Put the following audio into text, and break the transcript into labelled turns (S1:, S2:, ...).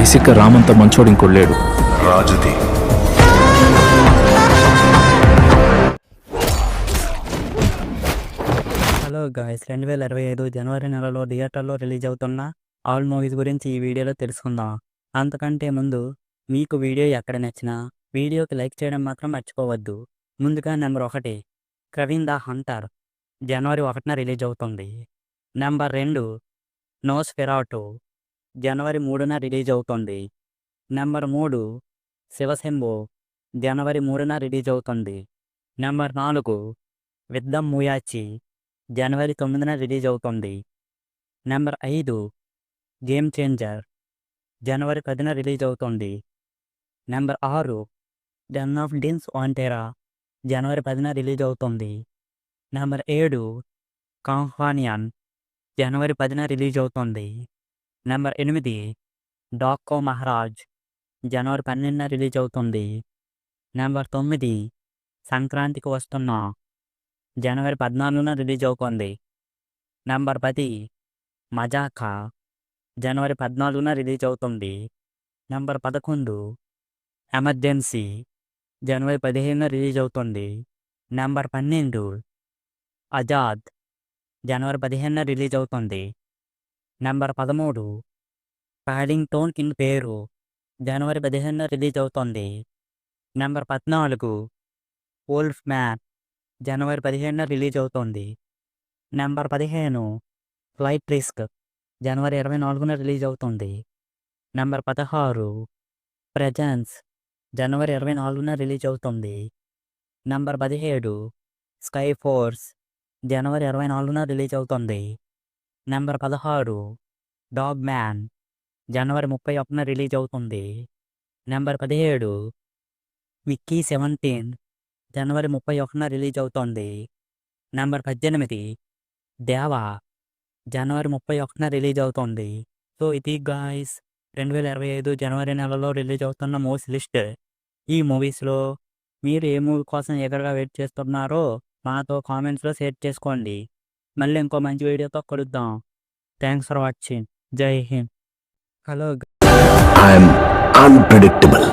S1: ఇసిక రామంత మంచోడు ఇంకోలేడు.
S2: రాజుది.
S3: Hello guys, 2025 జనవరి నెలలో థియేటర్లో రిలీజ్ అవుతున్న ఆల్ మూవీస్ గురించి ఈ వీడియోలో తెలుసుకుందాం. అంతకంటే ముందు మీకు వీడియో ఎక్కడ నచ్చినా వీడియోకి లైక్ చేయడం మాత్రం మర్చిపోవద్దు. ముందుగా నెంబర్ 1, క్రవీన్ ద హంటర్, జనవరి 1న రిలీజ్ అవుతుంది. నెంబర్ 2, నోస్ఫెరాటు, జనవరి 3న రిలీజ్ అవుతుంది. నెంబర్ 3, శివశంభో, జనవరి 3న రిలీజ్ అవుతుంది. నెంబర్ 4, విద్దం ముయాచి, జనవరి 9న రిలీజ్ అవుతుంది. నెంబర్ 5, గేమ్ చేంజర్, జనవరి 10న రిలీజ్ అవుతుంది. నెంబర్ 6, డెన్ ఆఫ్ డిన్స్ వాంటెరా, జనవరి 10న రిలీజ్ అవుతుంది. నెంబర్ 7, కాంఫానియన్, జనవరి 10న రిలీజ్ అవుతుంది. నెంబర్ 8, డాక్కో మహారాజ్, జనవరి 12న రిలీజ్ అవుతుంది. నెంబర్ 9, సంక్రాంతికి వస్తున్నా, జనవరి 14న రిలీజ్ అవుతుంది. నెంబర్ 10, మజాకా, జనవరి 14న రిలీజ్ అవుతుంది. నెంబర్ 11, ఎమర్జెన్సీ, జనవరి 15న రిలీజ్ అవుతుంది. నెంబర్ 12, ఆజాద్, జనవరి 15న రిలీజ్ అవుతుంది. నెంబర్ 13, పాడింగ్టన్ ఇన్ పేరు, జనవరి 15న రిలీజ్ అవుతుంది. నెంబర్ 14, వోల్ఫ్ మ్యాన్, జనవరి 15న రిలీజ్ అవుతుంది. నెంబర్ 15, ఫ్లైట్ రిస్క్, జనవరి 24న రిలీజ్ అవుతుంది. నెంబర్ 16, ప్రెజెన్స్, జనవరి 24న రిలీజ్ అవుతుంది. నెంబర్ 17, స్కై ఫోర్స్, జనవరి 24న రిలీజ్ అవుతుంది. నెంబర్ 16, డాగ్ మ్యాన్, జనవరి 31న రిలీజ్ అవుతుంది. నెంబర్ 17, మిక్కీ 17, జనవరి 31న రిలీజ్ అవుతుంది. నెంబర్ 18, దేవా, జనవరి 31న రిలీజ్ అవుతుంది. సో ఇది గాయ్స్ 2025 జనవరి నెలలో రిలీజ్ అవుతున్న మూవీస్ లిస్ట్. ఈ మూవీస్లో మీరు ఏ మూవీ కోసం ఎగరగా వెయిట్ చేస్తున్నారో మాతో కామెంట్స్లో షేర్ చేసుకోండి. మళ్ళీ ఇంకో మంచి వీడియోతో కలుద్దాం. Thanks for watching. జై హింద్. హలో.
S2: I'm unpredictable.